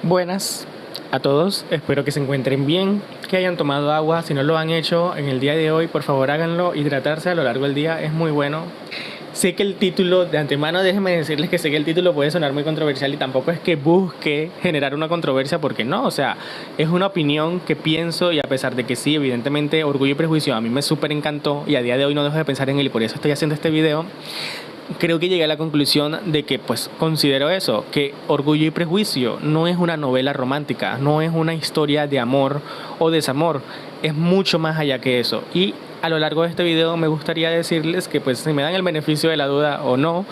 Buenas a todos, espero que se encuentren bien, que hayan tomado agua, si no lo han hecho en el día de hoy, por favor háganlo, hidratarse a lo largo del día es muy bueno. Sé que el título, de antemano déjenme decirles que sé que el título puede sonar muy controversial y tampoco es que busque generar una controversia porque no, o sea, es una opinión que pienso y a pesar de que sí, evidentemente Orgullo y Prejuicio a mí me súper encantó y a día de hoy no dejo de pensar en él y por eso estoy haciendo este video. Creo que llegué a la conclusión de que pues considero eso, que Orgullo y Prejuicio no es una novela romántica, no es una historia de amor o desamor, es mucho más allá que eso. Y a lo largo de este video me gustaría decirles que pues si me dan el beneficio de la duda o no,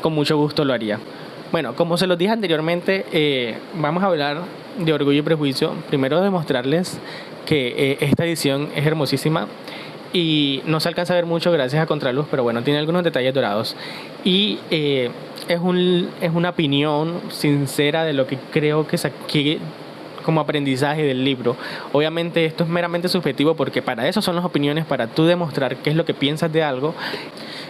con mucho gusto lo haría. Bueno, como se los dije anteriormente, vamos a hablar de Orgullo y Prejuicio. Primero demostrarles que esta edición es hermosísima y no se alcanza a ver mucho gracias a contraluz, pero bueno, tiene algunos detalles dorados. Y es una opinión sincera de lo que creo que saqué como aprendizaje del libro. Obviamente esto es meramente subjetivo porque para eso son las opiniones, para tú demostrar qué es lo que piensas de algo.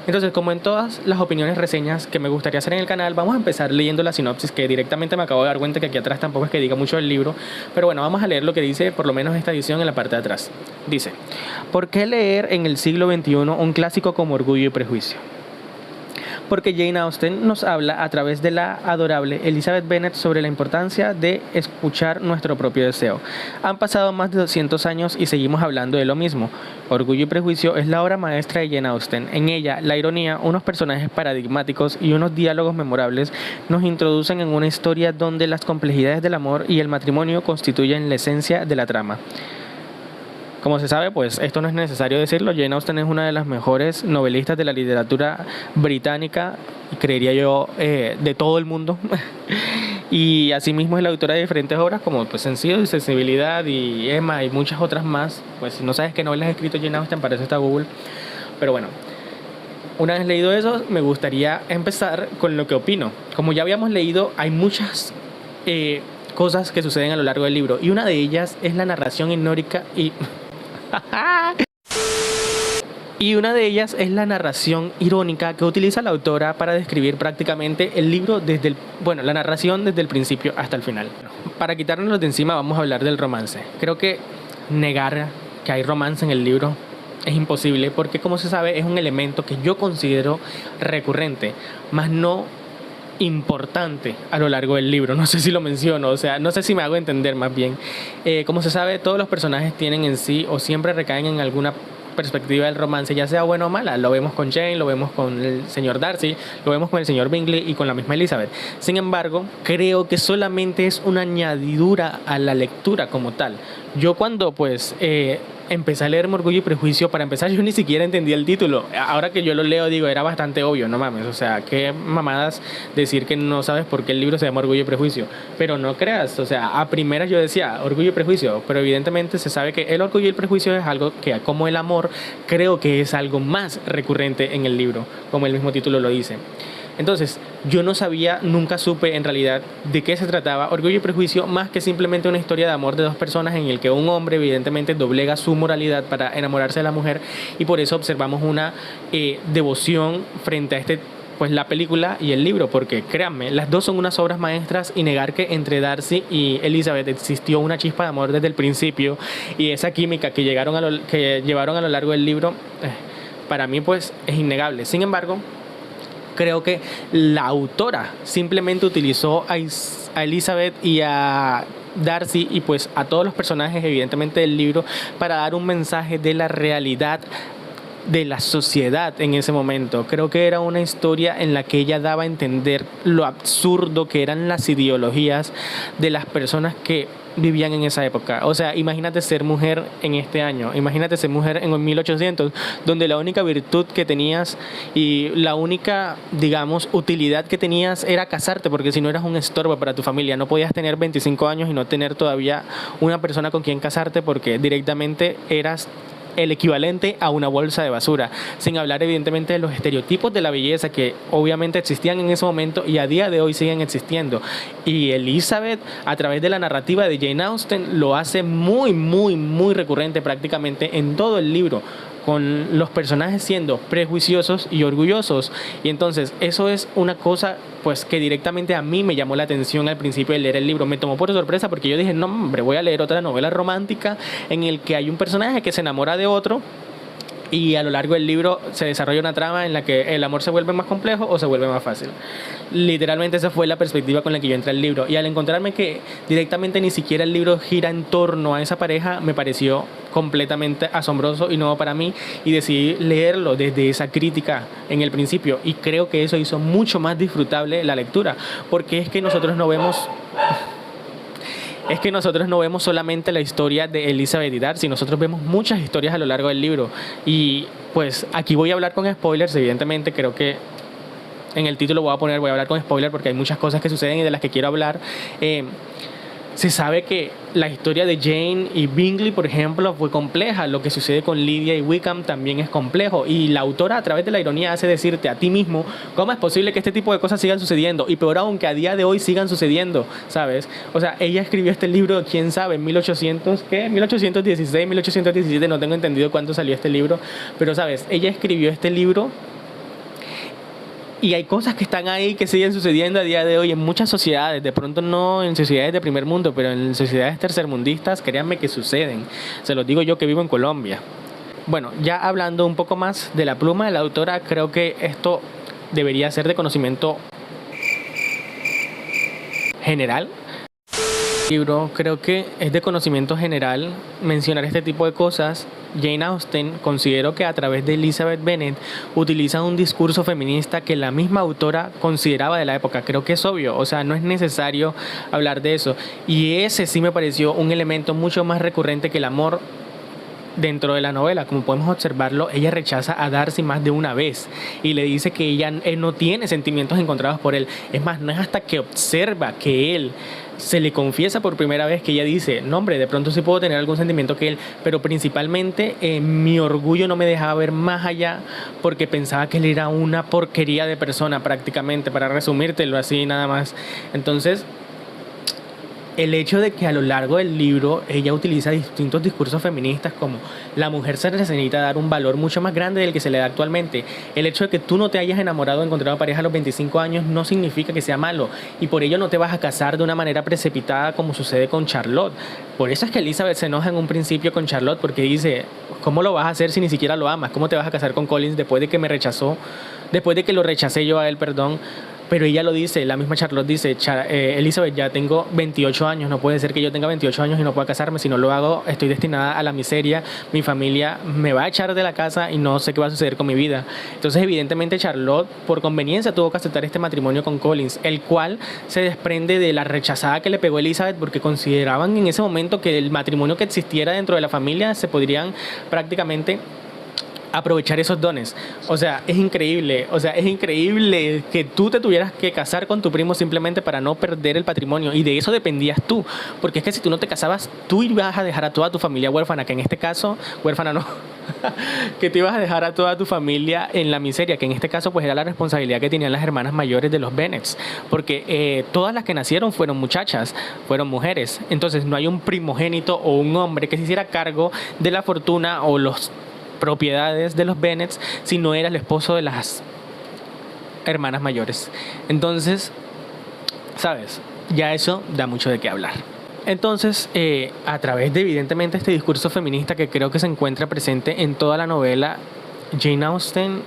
Entonces, como en todas las opiniones, reseñas que me gustaría hacer en el canal, vamos a empezar leyendo la sinopsis, que directamente me acabo de dar cuenta que aquí atrás tampoco es que diga mucho del libro, pero bueno, vamos a leer lo que dice, por lo menos esta edición en la parte de atrás. Dice: ¿por qué leer en el siglo XXI un clásico como Orgullo y Prejuicio? Porque Jane Austen nos habla a través de la adorable Elizabeth Bennet sobre la importancia de escuchar nuestro propio deseo. Han pasado más de 200 años y seguimos hablando de lo mismo. Orgullo y Prejuicio es la obra maestra de Jane Austen. En ella, la ironía, unos personajes paradigmáticos y unos diálogos memorables nos introducen en una historia donde las complejidades del amor y el matrimonio constituyen la esencia de la trama. Como se sabe, pues esto no es necesario decirlo, Jane Austen es una de las mejores novelistas de la literatura británica, y creería yo, de todo el mundo. Y asimismo es la autora de diferentes obras como pues, Sentido y Sensibilidad y Emma y muchas otras más. Pues si no sabes qué novelas ha escrito Jane Austen, para eso está Google. Pero bueno, una vez leído eso, me gustaría empezar con lo que opino. Como ya habíamos leído, hay muchas cosas que suceden a lo largo del libro y una de ellas es la narración hipnótica y una de ellas es la narración irónica que utiliza la autora para describir prácticamente el libro la narración desde el principio hasta el final. Para quitarnos de encima vamos a hablar del romance. Creo que negar que hay romance en el libro es imposible porque, como se sabe, es un elemento que yo considero recurrente, más no importante a lo largo del libro. No sé si lo menciono, o sea, no sé si me hago entender más bien. Como se sabe, todos los personajes tienen en sí o siempre recaen en alguna perspectiva del romance, ya sea buena o mala. Lo vemos con Jane, lo vemos con el señor Darcy, lo vemos con el señor Bingley y con la misma Elizabeth. Sin embargo, creo que solamente es una añadidura a la lectura como tal. Yo cuando empecé a leer Orgullo y Prejuicio, para empezar yo ni siquiera entendía el título. Ahora que yo lo leo digo, era bastante obvio, no mames, o sea, qué mamadas decir que no sabes por qué el libro se llama Orgullo y Prejuicio. Pero no creas, o sea, a primeras yo decía Orgullo y Prejuicio, pero evidentemente se sabe que el orgullo y el prejuicio es algo que, como el amor, creo que es algo más recurrente en el libro, como el mismo título lo dice. Entonces, yo no sabía, nunca supe en realidad de qué se trataba Orgullo y Prejuicio, más que simplemente una historia de amor de dos personas en el que un hombre evidentemente doblega su moralidad para enamorarse de la mujer y por eso observamos una devoción frente a la película y el libro, porque créanme, las dos son unas obras maestras y negar que entre Darcy y Elizabeth existió una chispa de amor desde el principio y esa química que llevaron a lo largo del libro, para mí pues es innegable. Sin embargo, creo que la autora simplemente utilizó a Elizabeth y a Darcy y pues a todos los personajes evidentemente del libro para dar un mensaje de la realidad de la sociedad en ese momento. Creo que era una historia en la que ella daba a entender lo absurdo que eran las ideologías de las personas que vivían en esa época. O sea, imagínate ser mujer en este año, imagínate ser mujer en 1800, donde la única virtud que tenías y la única, digamos, utilidad que tenías era casarte, porque si no eras un estorbo para tu familia. No podías tener 25 años y no tener todavía una persona con quien casarte porque directamente eras el equivalente a una bolsa de basura, sin hablar evidentemente de los estereotipos de la belleza que obviamente existían en ese momento y a día de hoy siguen existiendo. Y Elizabeth, a través de la narrativa de Jane Austen, lo hace muy, muy, muy recurrente prácticamente en todo el libro. con los personajes siendo prejuiciosos y orgullosos. Y entonces eso es una cosa pues que directamente a mí me llamó la atención al principio de leer el libro. Me tomó por sorpresa porque yo dije, no hombre, voy a leer otra novela romántica en el que hay un personaje que se enamora de otro y a lo largo del libro se desarrolla una trama en la que el amor se vuelve más complejo o se vuelve más fácil. Literalmente esa fue la perspectiva con la que yo entré al libro. Y al encontrarme que directamente ni siquiera el libro gira en torno a esa pareja, me pareció completamente asombroso y nuevo para mí. Y decidí leerlo desde esa crítica en el principio. Y creo que eso hizo mucho más disfrutable la lectura. Porque es que nosotros no vemos solamente la historia de Elizabeth y Darcy, nosotros vemos muchas historias a lo largo del libro. Y pues aquí voy a hablar con spoilers, evidentemente, creo que en el título voy a hablar con spoilers porque hay muchas cosas que suceden y de las que quiero hablar. Se sabe que la historia de Jane y Bingley, por ejemplo, fue compleja. Lo que sucede con Lydia y Wickham también es complejo. Y la autora, a través de la ironía, hace decirte a ti mismo cómo es posible que este tipo de cosas sigan sucediendo. Y peor aún, que a día de hoy sigan sucediendo, ¿sabes? O sea, ella escribió este libro, quién sabe, en 1816, 1817, no tengo entendido cuándo salió este libro. Pero, ¿sabes? Ella escribió este libro y hay cosas que están ahí que siguen sucediendo a día de hoy en muchas sociedades, de pronto no en sociedades de primer mundo, pero en sociedades tercermundistas, créanme que suceden. Se los digo yo que vivo en Colombia. Bueno, ya hablando un poco más de la pluma de la autora, creo que esto debería ser de conocimiento general. Libro, creo que es de conocimiento general mencionar este tipo de cosas. Jane Austen, considero que a través de Elizabeth Bennet utiliza un discurso feminista que la misma autora consideraba de la época. Creo que es obvio, o sea, no es necesario hablar de eso. Y ese sí me pareció un elemento mucho más recurrente que el amor dentro de la novela. Como podemos observarlo, ella rechaza a Darcy más de una vez y le dice que ella no tiene sentimientos encontrados por él. Es más, no es hasta que observa que él se le confiesa por primera vez que ella dice, no hombre, de pronto sí puedo tener algún sentimiento que él, pero principalmente mi orgullo no me dejaba ver más allá porque pensaba que él era una porquería de persona prácticamente, para resumírtelo así nada más. Entonces, el hecho de que a lo largo del libro ella utiliza distintos discursos feministas como la mujer se necesita dar un valor mucho más grande del que se le da actualmente. El hecho de que tú no te hayas enamorado o encontrado pareja a los 25 años no significa que sea malo y por ello no te vas a casar de una manera precipitada como sucede con Charlotte. Por eso es que Elizabeth se enoja en un principio con Charlotte porque dice, ¿cómo lo vas a hacer si ni siquiera lo amas? ¿Cómo te vas a casar con Collins después de que me rechazó? Después de que lo rechacé yo a él, perdón. Pero ella lo dice, la misma Charlotte dice, Elizabeth, ya tengo 28 años, no puede ser que yo tenga 28 años y no pueda casarme, si no lo hago estoy destinada a la miseria, mi familia me va a echar de la casa y no sé qué va a suceder con mi vida. Entonces evidentemente Charlotte por conveniencia tuvo que aceptar este matrimonio con Collins, el cual se desprende de la rechazada que le pegó Elizabeth porque consideraban en ese momento que el matrimonio que existiera dentro de la familia se podrían prácticamente aprovechar esos dones. O sea, es increíble que tú te tuvieras que casar con tu primo simplemente para no perder el patrimonio y de eso dependías tú, porque es que si tú no te casabas, tú ibas a dejar a toda tu familia huérfana, que en este caso, huérfana no, que te ibas a dejar a toda tu familia en la miseria, que en este caso pues era la responsabilidad que tenían las hermanas mayores de los Bennets, porque todas las que nacieron fueron muchachas, fueron mujeres, entonces no hay un primogénito o un hombre que se hiciera cargo de la fortuna o los propiedades de los Bennets si no era el esposo de las hermanas mayores. Entonces, ¿sabes? Ya eso da mucho de qué hablar. Entonces, a través de evidentemente este discurso feminista que creo que se encuentra presente en toda la novela, Jane Austen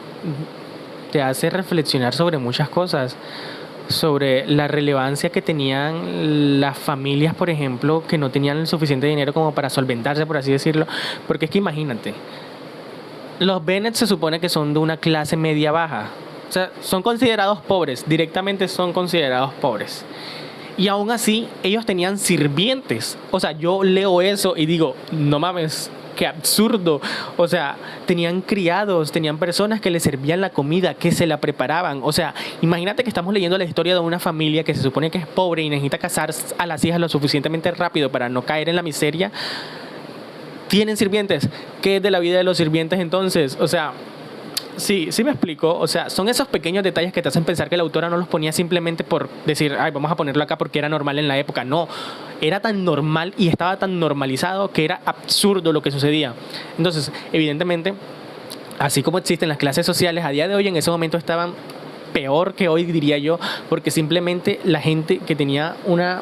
te hace reflexionar sobre muchas cosas, sobre la relevancia que tenían las familias, por ejemplo, que no tenían el suficiente dinero como para solventarse, por así decirlo, porque es que imagínate, los Bennet se supone que son de una clase media baja. O sea, son considerados pobres, directamente son considerados pobres. Y aún así, ellos tenían sirvientes. O sea, yo leo eso y digo, no mames, qué absurdo. O sea, tenían criados, tenían personas que les servían la comida, que se la preparaban. O sea, imagínate que estamos leyendo la historia de una familia que se supone que es pobre y necesita casar a las hijas lo suficientemente rápido para no caer en la miseria. Tienen sirvientes. ¿Qué es de la vida de los sirvientes entonces? O sea, sí me explico. O sea, son esos pequeños detalles que te hacen pensar que la autora no los ponía simplemente por decir, ay, vamos a ponerlo acá porque era normal en la época. No, era tan normal y estaba tan normalizado que era absurdo lo que sucedía. Entonces, evidentemente, así como existen las clases sociales, a día de hoy en ese momento estaban peor que hoy, diría yo, porque simplemente la gente que tenía una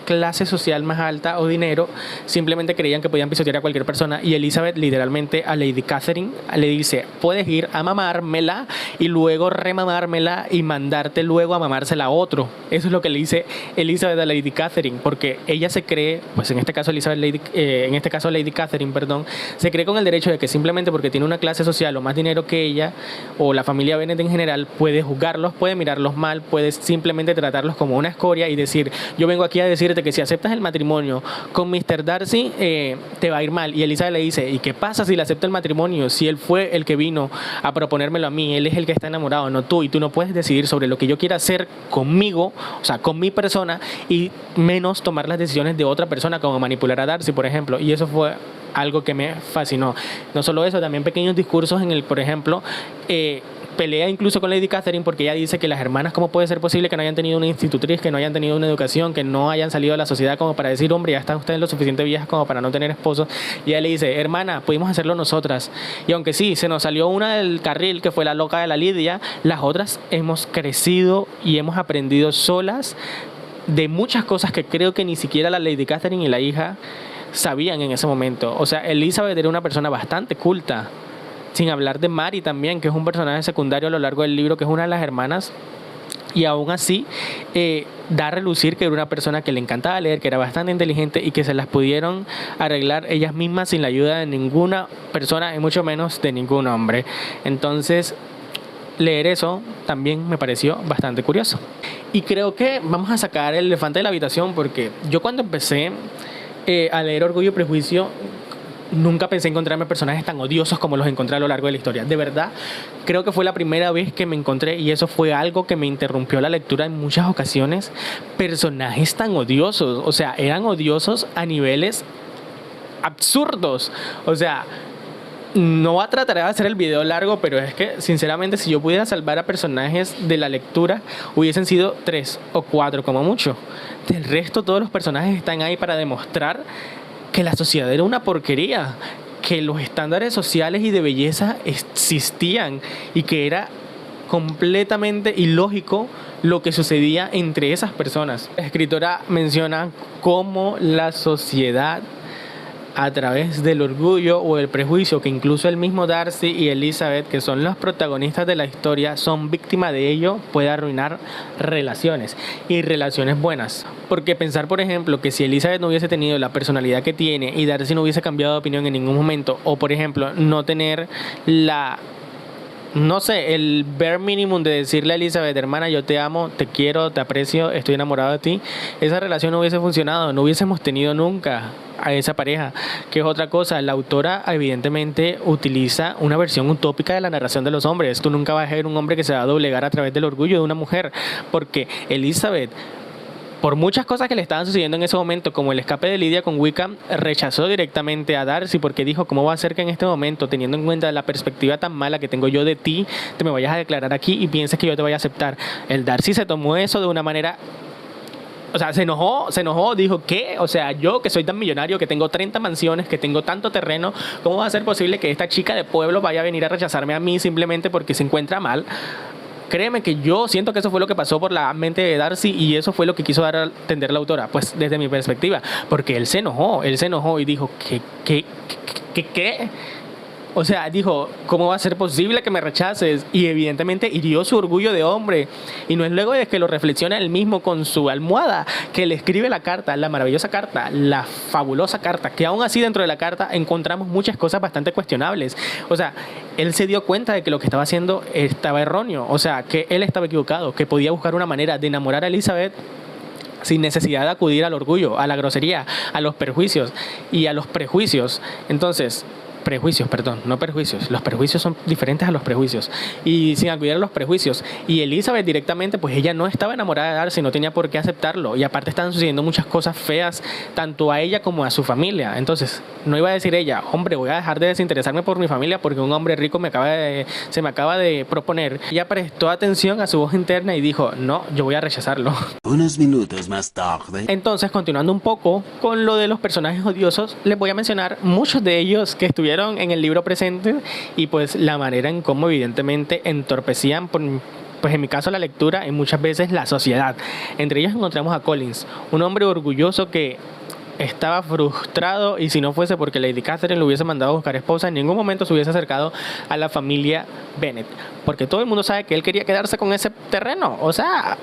clase social más alta o dinero, simplemente creían que podían pisotear a cualquier persona, y Elizabeth literalmente a Lady Catherine le dice: puedes ir a mamármela y luego remamármela y mandarte luego a mamársela a otro. Eso es lo que le dice Elizabeth a Lady Catherine, porque ella se cree, pues en este caso Lady Catherine, perdón, se cree con el derecho de que simplemente porque tiene una clase social o más dinero que ella, o la familia Bennet en general, puede juzgarlos, puede mirarlos mal, puede simplemente tratarlos como una escoria y decir: yo vengo aquí a decirte que si aceptas el matrimonio con Mr. Darcy, te va a ir mal. Y Elizabeth le dice: ¿y qué pasa si le acepto el matrimonio? Si él fue el que vino a proponérmelo a mí, él es el que está enamorado, no tú, y tú no puedes decidir sobre lo que yo quiera hacer conmigo, o sea, con mi persona, y menos tomar las decisiones de otra persona, como manipular a Darcy, por ejemplo. Y eso fue algo que me fascinó. No solo eso, también pequeños discursos en el, por ejemplo, pelea incluso con Lady Catherine, porque ella dice que las hermanas, ¿cómo puede ser posible que no hayan tenido una institutriz, que no hayan tenido una educación, que no hayan salido a la sociedad como para decir: hombre, ya están ustedes lo suficiente viejas como para no tener esposos? Y ella le dice: hermana, pudimos hacerlo nosotras, y aunque sí, se nos salió una del carril, que fue la loca de la Lidia, las otras hemos crecido y hemos aprendido solas de muchas cosas que creo que ni siquiera la Lady Catherine y la hija sabían en ese momento. O sea, Elizabeth era una persona bastante culta, sin hablar de Mary también, que es un personaje secundario a lo largo del libro, que es una de las hermanas, y aún así da a relucir que era una persona que le encantaba leer, que era bastante inteligente y que se las pudieron arreglar ellas mismas sin la ayuda de ninguna persona y mucho menos de ningún hombre. Entonces, leer eso también me pareció bastante curioso. Y creo que vamos a sacar el elefante de la habitación, porque yo cuando empecé a leer Orgullo y Prejuicio, nunca pensé encontrarme personajes tan odiosos como los encontré a lo largo de la historia. De verdad, creo que fue la primera vez que me encontré, y eso fue algo que me interrumpió la lectura en muchas ocasiones, personajes tan odiosos. O sea, eran odiosos a niveles absurdos. O sea, no voy a tratar de hacer el video largo, pero es que sinceramente, si yo pudiera salvar a personajes de la lectura, hubiesen sido 3 o 4 como mucho. Del resto, todos los personajes están ahí para demostrar que la sociedad era una porquería, que los estándares sociales y de belleza existían y que era completamente ilógico lo que sucedía entre esas personas. La escritora menciona cómo la sociedad, a través del orgullo o el prejuicio, que incluso el mismo Darcy y Elizabeth, que son los protagonistas de la historia, son víctimas de ello, puede arruinar relaciones, y relaciones buenas. Porque pensar, por ejemplo, que si Elizabeth no hubiese tenido la personalidad que tiene y Darcy no hubiese cambiado de opinión en ningún momento, o por ejemplo, no tener no sé, el bare minimum de decirle a Elizabeth: hermana, yo te amo, te quiero, te aprecio, estoy enamorado de ti, esa relación no hubiese funcionado, no hubiésemos tenido nunca a esa pareja. Que es otra cosa, la autora evidentemente utiliza una versión utópica de la narración de los hombres. Tú nunca vas a ver un hombre que se va a doblegar a través del orgullo de una mujer, porque Elizabeth, por muchas cosas que le estaban sucediendo en ese momento, como el escape de Lidia con Wickham, rechazó directamente a Darcy, porque dijo: ¿cómo va a ser que en este momento, teniendo en cuenta la perspectiva tan mala que tengo yo de ti, te me vayas a declarar aquí y pienses que yo te voy a aceptar? El Darcy se tomó eso de una manera... O sea, se enojó, dijo: ¿qué? O sea, yo que soy tan millonario, que tengo 30 mansiones, que tengo tanto terreno, ¿cómo va a ser posible que esta chica de pueblo vaya a venir a rechazarme a mí simplemente porque se encuentra mal? Créeme que yo siento que eso fue lo que pasó por la mente de Darcy, y eso fue lo que quiso dar a entender la autora, pues desde mi perspectiva, porque él se enojó y dijo: ¿Qué? O sea, dijo: ¿cómo va a ser posible que me rechaces? Y evidentemente hirió su orgullo de hombre. Y no es luego de que lo reflexiona él mismo con su almohada que le escribe la carta, la maravillosa carta, la fabulosa carta, que aún así dentro de la carta encontramos muchas cosas bastante cuestionables. O sea, él se dio cuenta de que lo que estaba haciendo estaba erróneo. O sea, que él estaba equivocado, que podía buscar una manera de enamorar a Elizabeth sin necesidad de acudir al orgullo, a la grosería, a los perjuicios y a los prejuicios. Entonces... prejuicios, perdón, no perjuicios. Los perjuicios son diferentes a los prejuicios. Y sin acudir a los prejuicios. Y Elizabeth directamente, pues ella no estaba enamorada de Darcy, no tenía por qué aceptarlo. Y aparte estaban sucediendo muchas cosas feas, tanto a ella como a su familia. Entonces, no iba a decir ella: hombre, voy a dejar de desinteresarme por mi familia porque un hombre rico se me acaba de proponer. Ella prestó atención a su voz interna y dijo: no, yo voy a rechazarlo. Unos minutos más tarde. Entonces, continuando un poco con lo de los personajes odiosos, les voy a mencionar muchos de ellos que estuvieron pusieron en el libro presente y pues la manera en cómo evidentemente entorpecían pues en mi caso la lectura y muchas veces la sociedad. Entre ellos encontramos a Collins, un hombre orgulloso que estaba frustrado, y si no fuese porque Lady Catherine lo hubiese mandado a buscar esposa, en ningún momento se hubiese acercado a la familia Bennet, porque todo el mundo sabe que él quería quedarse con ese terreno. O sea,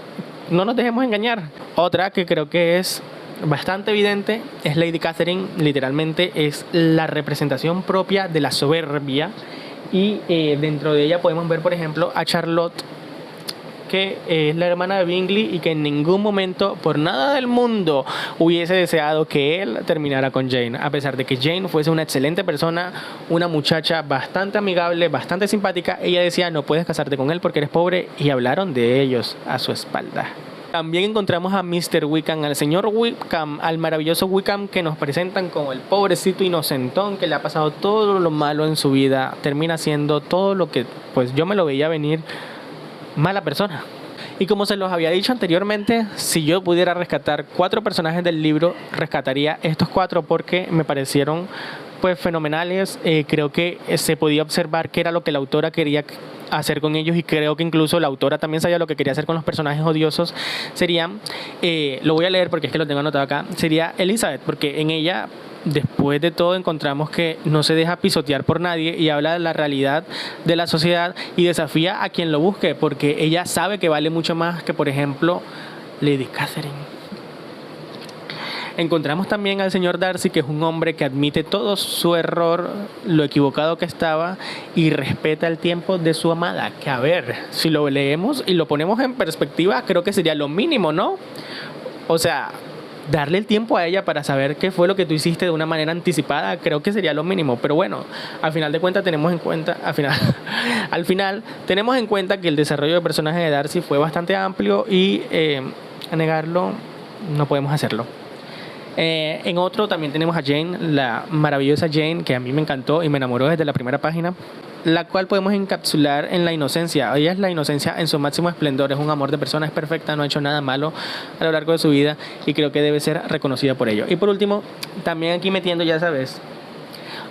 no nos dejemos engañar. Otra que creo que es bastante evidente es Lady Catherine. Literalmente es la representación propia de la soberbia, y dentro de ella podemos ver, por ejemplo, a Charlotte, que es la hermana de Bingley, y que en ningún momento, por nada del mundo, hubiese deseado que él terminara con Jane, a pesar de que Jane fuese una excelente persona, una muchacha bastante amigable, bastante simpática. Ella decía: no puedes casarte con él porque eres pobre, y hablaron de ellos a su espalda. También encontramos a Mr. Wickham, al señor Wickham, al maravilloso Wickham, que nos presentan como el pobrecito inocentón que le ha pasado todo lo malo en su vida, termina siendo todo lo que pues yo me lo veía venir, mala persona. Y como se los había dicho anteriormente, si yo pudiera rescatar 4 personajes del libro, rescataría estos 4 porque me parecieron pues fenomenales. Creo que se podía observar qué era lo que la autora quería hacer con ellos, y creo que incluso la autora también sabía lo que quería hacer con los personajes odiosos. Sería, lo voy a leer porque es que lo tengo anotado acá, sería Elizabeth, porque en ella, después de todo, encontramos que no se deja pisotear por nadie y habla de la realidad de la sociedad y desafía a quien lo busque, porque ella sabe que vale mucho más que, por ejemplo, Lady Catherine. Encontramos también al señor Darcy, que es un hombre que admite todo su error, lo equivocado que estaba, y respeta el tiempo de su amada. Que a ver, si lo leemos y lo ponemos en perspectiva, creo que sería lo mínimo, ¿no? O sea, darle el tiempo a ella para saber qué fue lo que tú hiciste de una manera anticipada, creo que sería lo mínimo. Pero bueno, al final de cuentas tenemos en cuenta, al final tenemos en cuenta que el desarrollo de personaje de Darcy fue bastante amplio, y a negarlo no podemos hacerlo. En otro también tenemos a Jane, la maravillosa Jane, que a mí me encantó y me enamoró desde la primera página, la cual podemos encapsular en la inocencia. Ella es la inocencia en su máximo esplendor, es un amor de persona, es perfecta, no ha hecho nada malo a lo largo de su vida, y creo que debe ser reconocida por ello. Y por último, también aquí metiendo, ya sabes,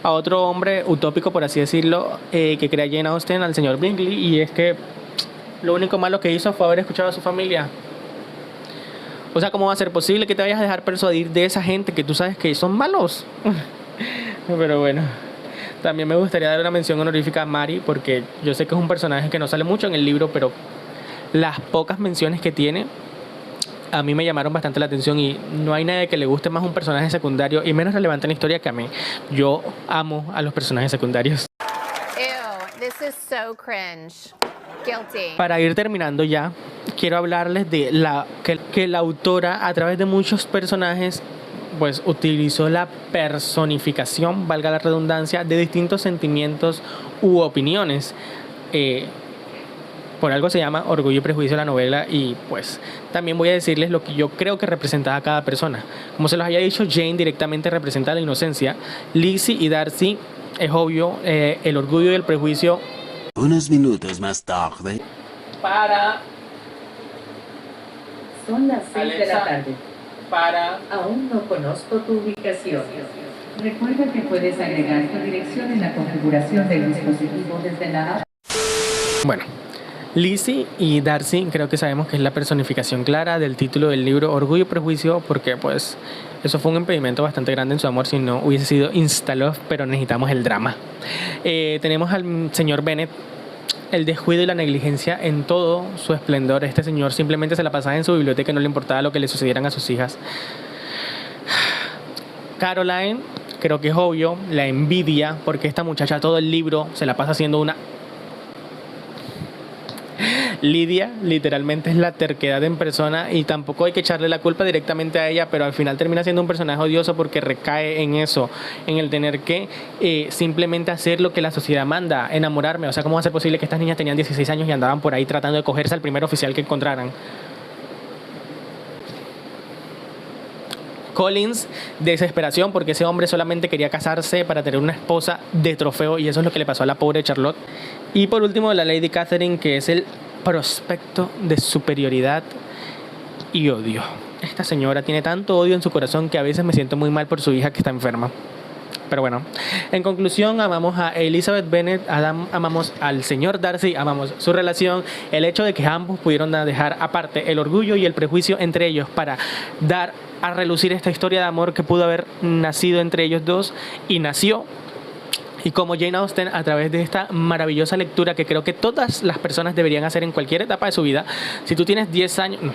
a otro hombre utópico, por así decirlo, que crea Jane Austen, al señor Bingley, y es que lo único malo que hizo fue haber escuchado a su familia. O sea, ¿cómo va a ser posible que te vayas a dejar persuadir de esa gente que tú sabes que son malos? Pero bueno, también me gustaría dar una mención honorífica a Mary, porque yo sé que es un personaje que no sale mucho en el libro, pero las pocas menciones que tiene a mí me llamaron bastante la atención, y no hay nadie que le guste más un personaje secundario y menos relevante en la historia que a mí. Yo amo a los personajes secundarios. Ew, this is so cringe. Guilty. Para ir terminando ya, quiero hablarles de que la autora, a través de muchos personajes, pues utilizó la personificación, valga la redundancia, de distintos sentimientos u opiniones. Por algo se llama Orgullo y Prejuicio la novela, y pues también voy a decirles lo que yo creo que representaba a cada persona. Como se los había dicho, Jane directamente representa la inocencia. Lizzie y Darcy, es obvio, el orgullo y el prejuicio. Unos minutos más tarde. Para... Son las 6 de la tarde. Para... Aún no conozco tu ubicación. Recuerda que puedes agregar tu dirección en la configuración del dispositivo desde la app. Bueno, Lizzie y Darcy creo que sabemos que es la personificación clara del título del libro Orgullo y Prejuicio, porque pues eso fue un impedimento bastante grande en su amor, si no hubiese sido insta-love, pero necesitamos el drama. Tenemos al señor Bennet, el descuido y la negligencia en todo su esplendor. Este señor simplemente se la pasaba en su biblioteca y no le importaba lo que le sucedieran a sus hijas. Caroline, creo que es obvio, la envidia, porque esta muchacha todo el libro se la pasa haciendo una... Lydia literalmente es la terquedad en persona, y tampoco hay que echarle la culpa directamente a ella, pero al final termina siendo un personaje odioso porque recae en eso, en el tener que simplemente hacer lo que la sociedad manda, enamorarme. O sea, ¿cómo va a ser posible que estas niñas tenían 16 años y andaban por ahí tratando de cogerse al primer oficial que encontraran? Collins, desesperación, porque ese hombre solamente quería casarse para tener una esposa de trofeo, y eso es lo que le pasó a la pobre Charlotte. Y por último, la Lady Catherine, que es el prospecto de superioridad y odio. Esta señora tiene tanto odio en su corazón que a veces me siento muy mal por su hija que está enferma. Pero bueno, en conclusión, amamos a Elizabeth Bennet, amamos al señor Darcy, amamos su relación, el hecho de que ambos pudieron dejar aparte el orgullo y el prejuicio entre ellos para dar a relucir esta historia de amor que pudo haber nacido entre ellos dos y nació. Y como Jane Austen, a través de esta maravillosa lectura que creo que todas las personas deberían hacer en cualquier etapa de su vida, si tú tienes 10 años, no,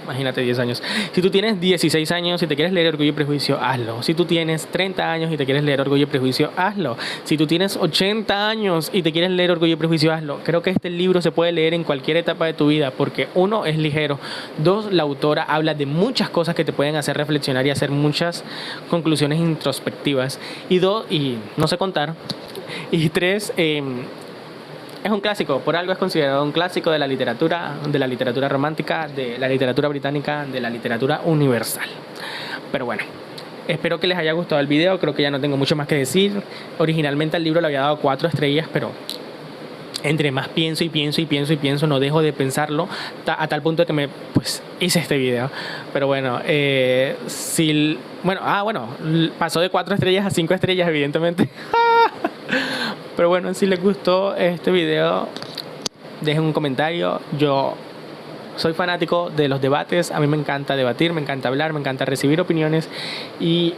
imagínate 10 años, si tú tienes 16 años y te quieres leer Orgullo y Prejuicio, hazlo. Si tú tienes 30 años y te quieres leer Orgullo y Prejuicio, hazlo. Si tú tienes 80 años y te quieres leer Orgullo y Prejuicio, hazlo. Creo que este libro se puede leer en cualquier etapa de tu vida porque uno, es ligero, dos, la autora habla de muchas cosas que te pueden hacer reflexionar y hacer muchas conclusiones introspectivas, y dos, y no sé contar, y tres, es un clásico, por algo es considerado un clásico de la literatura romántica, de la literatura británica, de la literatura universal. Pero bueno, espero que les haya gustado el video, creo que ya no tengo mucho más que decir. Originalmente al libro le había dado 4 estrellas, pero entre más pienso y pienso, no dejo de pensarlo a tal punto de que me hice este video. Pero bueno, pasó de 4 estrellas a 5 estrellas, evidentemente. Pero bueno, si les gustó este video, dejen un comentario. Yo soy fanático de los debates, a mí me encanta debatir, me encanta hablar, me encanta recibir opiniones. Y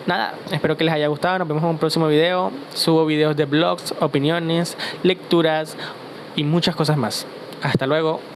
nada, espero que les haya gustado. Nos vemos en un próximo video. Subo videos de blogs, opiniones, lecturas y muchas cosas más. Hasta luego.